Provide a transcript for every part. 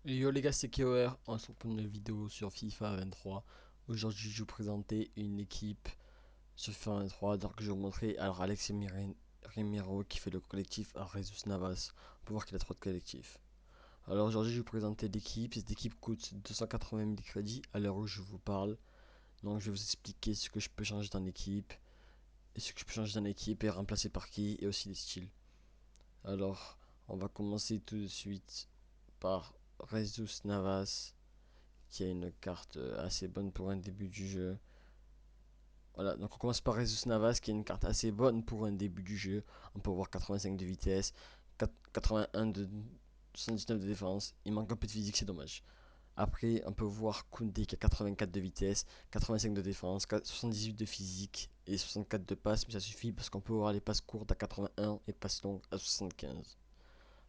Yo les gars, c'est KOR, on se retrouve pour une vidéo sur FIFA 23. Aujourd'hui, je vais vous présenter une équipe sur FIFA 23. Donc, je vais vous montrer alors Alexis Remiro qui fait le collectif à Jesus Navas. On peut voir qu'il a trop de collectifs. Alors, aujourd'hui, je vais vous présenter l'équipe. Cette équipe coûte 280 000 crédits à l'heure où je vous parle. Donc, je vais vous expliquer ce que je peux changer dans l'équipe, et ce que je peux changer dans l'équipe et remplacer par qui, et aussi les styles. Alors, on va commencer tout de suite par Jesus Navas, qui a une carte assez bonne pour un début du jeu. Voilà, donc on commence par Jesus Navas, qui a une carte assez bonne pour un début du jeu. On peut voir 85 de vitesse, 81 de 79 de défense. Il manque un peu de physique, c'est dommage. Après, on peut voir Koundé qui a 84 de vitesse, 85 de défense, 78 de physique et 64 de passe, mais ça suffit parce qu'on peut voir les passes courtes à 81 et passes longues à 75.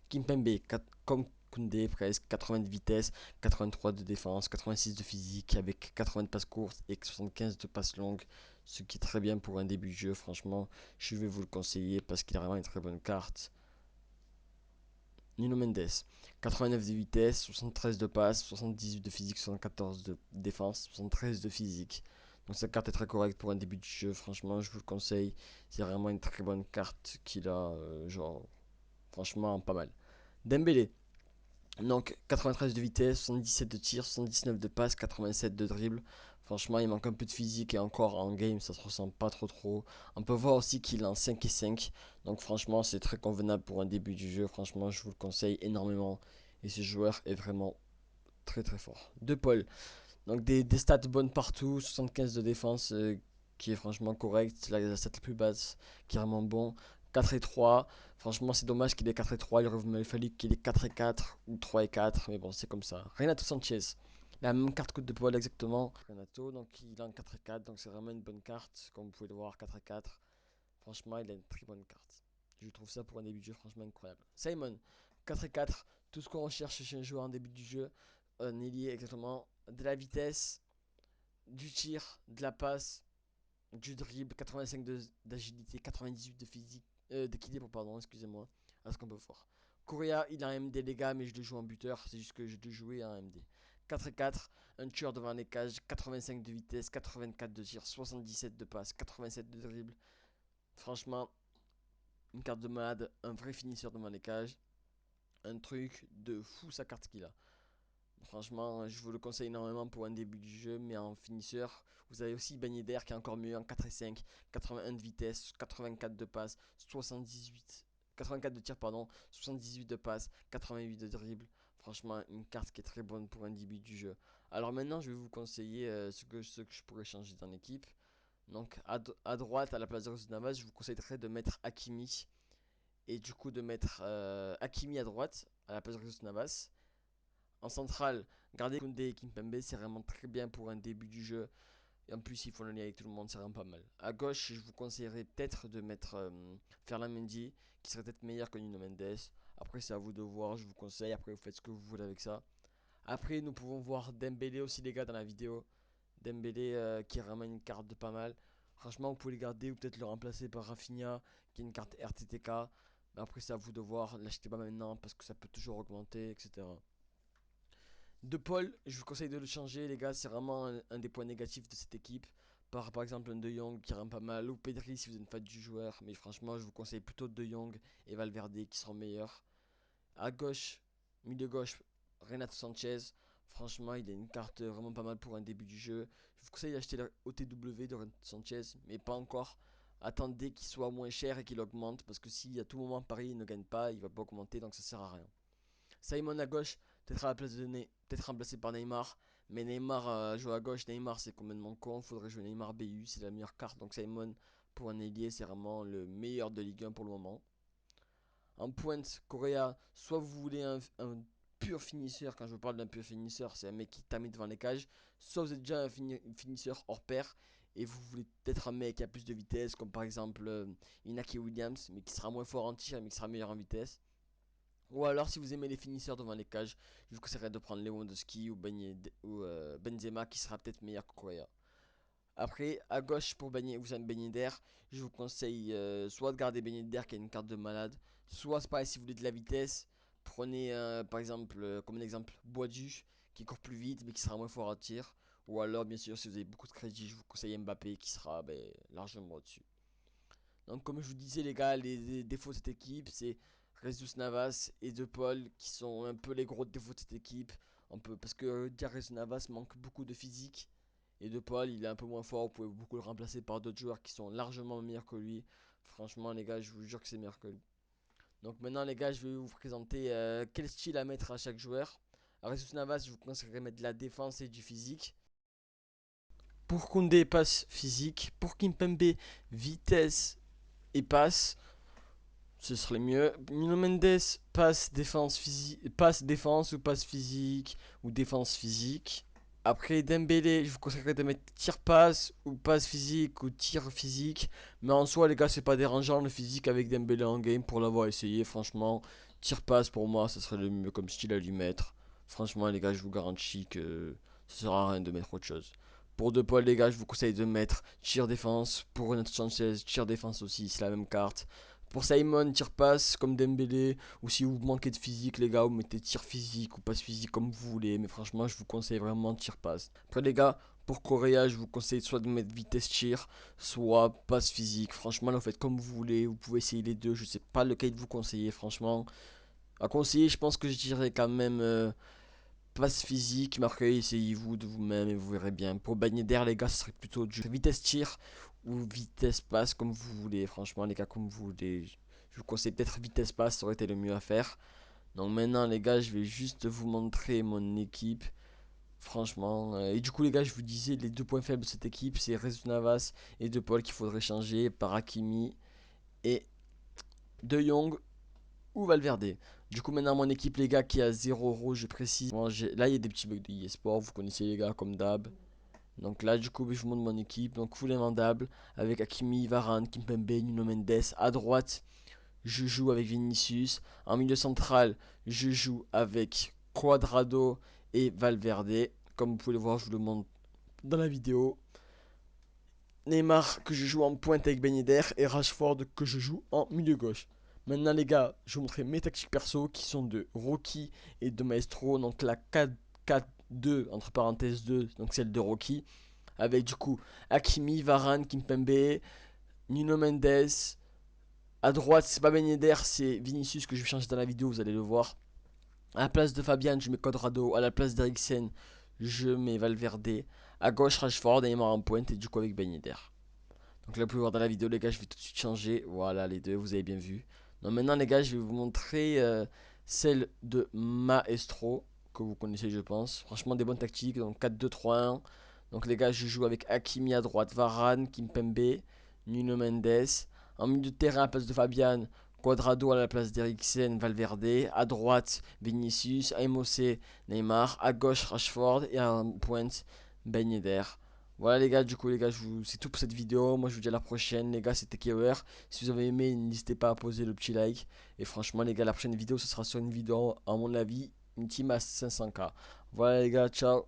Kimpembe, comme Koundé presque, 80 de vitesse, 83 de défense, 86 de physique avec 80 de passes courtes et 75 de passes longues, ce qui est très bien pour un début de jeu. Franchement, je vais vous le conseiller parce qu'il a vraiment une très bonne carte. Nuno Mendes, 89 de vitesse, 73 de passe, 78 de physique, 74 de défense, 73 de physique. Donc sa carte est très correcte pour un début de jeu, franchement je vous le conseille. C'est vraiment une très bonne carte qu'il a, genre franchement pas mal. Dembélé, donc 93 de vitesse, 77 de tir, 79 de passe, 87 de dribble. Franchement, il manque un peu de physique et encore en game, ça se ressent pas trop. On peut voir aussi qu'il est en 5 et 5. Donc franchement, c'est très convenable pour un début du jeu. Franchement, je vous le conseille énormément. Et ce joueur est vraiment très fort. De Paul, donc des stats bonnes partout, 75 de défense qui est franchement correct, la stat la plus basse qui est vraiment bon. 4 et 3, franchement c'est dommage qu'il ait 4 et 3, il aurait fallu qu'il ait 4 et 4 ou 3 et 4, mais bon c'est comme ça. Renato Sanchez, la même carte coûte de Paul exactement. Renato, donc il a un 4 et 4, donc c'est vraiment une bonne carte, comme vous pouvez le voir, 4 et 4. Franchement il a une très bonne carte. Je trouve ça pour un début de jeu franchement incroyable. Simon, 4 et 4, tout ce qu'on recherche chez un joueur en début du jeu, on est lié exactement de la vitesse, du tir, de la passe, du dribble, 85 d'agilité, 98 de physique, d'équilibre, pardon, excusez-moi, à ce qu'on peut voir. Correa, il a un MD les gars, mais je le joue en buteur, c'est juste que je le jouer en MD. 4 et 4, un tueur devant les cages, 85 de vitesse, 84 de tir, 77 de passe, 87 de dribble. Franchement, une carte de malade, un vrai finisseur devant les cages, un truc de fou sa carte qu'il a. Franchement, je vous le conseille énormément pour un début du jeu, mais en finisseur, vous avez aussi Ben Yedder qui est encore mieux en 4 et 5, 81 de vitesse, 84 de passe, 78, 84 de tir, pardon, 78 de passe, 88 de dribble. Franchement, une carte qui est très bonne pour un début du jeu. Alors maintenant, je vais vous conseiller ce que je pourrais changer dans l'équipe. Donc à droite, à la place de Rose Navas, je vous conseillerais de mettre Hakimi et du coup de mettre Hakimi à droite à la place de Rose Navas. En centrale, garder Koundé et Kimpembe, c'est vraiment très bien pour un début du jeu. Et en plus, ils font le lien avec tout le monde, c'est vraiment pas mal. À gauche, je vous conseillerais peut-être de mettre Ferland Mendy, qui serait peut-être meilleur que Nuno Mendes. Après, c'est à vous de voir, je vous conseille. Après, vous faites ce que vous voulez avec ça. Après, nous pouvons voir Dembélé aussi, les gars, dans la vidéo. Dembélé qui ramène une carte de pas mal. Franchement, vous pouvez le garder ou peut-être le remplacer par Rafinha, qui est une carte RTTK. Mais après, c'est à vous de voir. L'achetez pas maintenant parce que ça peut toujours augmenter, etc. De Paul, je vous conseille de le changer, les gars. C'est vraiment un des points négatifs de cette équipe. Par exemple, un De Jong qui rend pas mal, ou Pedri si vous êtes fan du joueur. Mais franchement, je vous conseille plutôt De Jong et Valverde qui seront meilleurs. À gauche, milieu gauche, Renato Sanchez. Franchement, il a une carte vraiment pas mal pour un début du jeu. Je vous conseille d'acheter la OTW de Renato Sanchez, mais pas encore. Attendez qu'il soit moins cher et qu'il augmente, parce que si à tout moment Paris ne gagne pas, il va pas augmenter, donc ça sert à rien. Simon à gauche, peut-être à la place de peut-être remplacé par Neymar. Mais Neymar joue à gauche, Neymar c'est complètement con. Faudrait jouer Neymar BU, c'est la meilleure carte. Donc Simon pour un ailier, c'est vraiment le meilleur de Ligue 1 pour le moment. En pointe, Correa, soit vous voulez un pur finisseur, quand je vous parle d'un pur finisseur, c'est un mec qui tamise devant les cages. Soit vous êtes déjà un finisseur hors pair et vous voulez peut-être un mec qui a plus de vitesse, comme par exemple Inaki Williams, mais qui sera moins fort en tir, mais qui sera meilleur en vitesse. Ou alors, si vous aimez les finisseurs devant les cages, je vous conseillerais de prendre Lewandowski ou Benzema qui sera peut-être meilleur que Correa. Après, à gauche pour vous avez Ben Yedder, je vous conseille soit de garder Ben Yedder qui a une carte de malade, soit c'est pareil si vous voulez de la vitesse, Prenez par exemple, comme un exemple, Boadu qui court plus vite mais qui sera moins fort à tir. Ou alors, bien sûr, si vous avez beaucoup de crédit, je vous conseille Mbappé qui sera largement au-dessus. Donc, comme je vous disais, les gars, les défauts de cette équipe, c'est Jesus Navas et De Paul qui sont un peu les gros défauts de cette équipe. Parce que Jesus Navas manque beaucoup de physique. Et De Paul, il est un peu moins fort. Vous pouvez beaucoup le remplacer par d'autres joueurs qui sont largement meilleurs que lui. Franchement, les gars, je vous jure que c'est meilleur que lui. Donc maintenant les gars, je vais vous présenter quel style à mettre à chaque joueur. À Jesus Navas, je vous conseillerais de mettre de la défense et du physique. Pour Koundé, passe physique. Pour Kimpembe, vitesse et passe. Ce serait mieux. Nuno Mendes, passe défense ou passe physique ou défense physique. Après Dembélé, je vous conseillerais de mettre tir passe ou passe physique ou tir physique. Mais en soi, les gars, c'est pas dérangeant le physique avec Dembélé en game pour l'avoir essayé. Franchement, tir passe pour moi, ce serait le mieux comme style à lui mettre. Franchement, les gars, je vous garantis que ça sert à rien de mettre autre chose. Pour De Paul, les gars, je vous conseille de mettre tir défense. Pour Renato Sanchez, tir défense aussi, c'est la même carte. Pour Simon, tir passe comme Dembélé. Ou si vous manquez de physique, les gars, vous mettez tir physique ou passe physique comme vous voulez. Mais franchement, je vous conseille vraiment tir passe. Après, les gars, pour Correa, je vous conseille soit de mettre vitesse tir, soit passe physique. Franchement, là, vous faites comme vous voulez. Vous pouvez essayer les deux. Je sais pas lequel de vous conseiller, franchement. À conseiller, je pense que je dirais quand même passe physique. Mais après, essayez-vous de vous-même et vous verrez bien. Pour bagner d'air, les gars, ce serait plutôt du vitesse tir ou vitesse passe, comme vous voulez. Franchement, les gars, comme vous voulez. Je vous conseille peut-être vitesse passe, ça aurait été le mieux à faire. Donc maintenant, les gars, je vais juste vous montrer mon équipe. Franchement. Et du coup, les gars, je vous disais, les deux points faibles de cette équipe, c'est Jesus Navas et De Paul qu'il faudrait changer par Hakimi et De Jong ou Valverde. Du coup, maintenant, mon équipe, les gars, qui a 0 rouge, je précise. Bon, là, il y a des petits bugs de eSport, vous connaissez les gars, comme d'hab. Donc là, du coup, je vous montre mon équipe. Donc, full invendable avec Hakimi, Varane, Kimpembe, Nuno Mendes. À droite, je joue avec Vinicius. En milieu central, je joue avec Cuadrado et Valverde. Comme vous pouvez le voir, je vous le montre dans la vidéo. Neymar que je joue en pointe avec Ben Yedder et Rashford que je joue en milieu gauche. Maintenant les gars, je vais vous montrer mes tactiques perso qui sont de Rocky et de Maestro. Donc la 4-4-2 entre parenthèses 2, donc celle de Rocky. Avec du coup Hakimi, Varane, Kimpembe, Nuno Mendes. À droite, c'est pas Ben Yedder, c'est Vinicius que je vais changer dans la vidéo, vous allez le voir. À la place de Fabian, je mets Quadrado. À la place d'Eriksen, je mets Valverde. À gauche, Rashford et Neymar en pointe et du coup avec Ben Yedder. Donc là, vous pouvez voir dans la vidéo, les gars, je vais tout de suite changer. Voilà, les deux, vous avez bien vu. Donc maintenant, les gars, je vais vous montrer celle de Maestro, que vous connaissez, je pense. Franchement, des bonnes tactiques. Donc 4-2-3-1. Donc les gars, je joue avec Hakimi à droite, Varane, Kimpembe, Nuno Mendes. En milieu de terrain, à la place de Fabian, Quadrado à la place d'Eriksen, Valverde. À droite, Vinicius, à MOC, Neymar. À gauche, Rashford. Et à pointe, Ben Yedder. Voilà les gars, du coup les gars, c'est tout pour cette vidéo. Moi je vous dis à la prochaine les gars, c'était Kewer. Si vous avez aimé, n'hésitez pas à poser le petit like. Et franchement les gars, la prochaine vidéo, ce sera sur une vidéo, à mon avis, une team à 500K. Voilà les gars, ciao.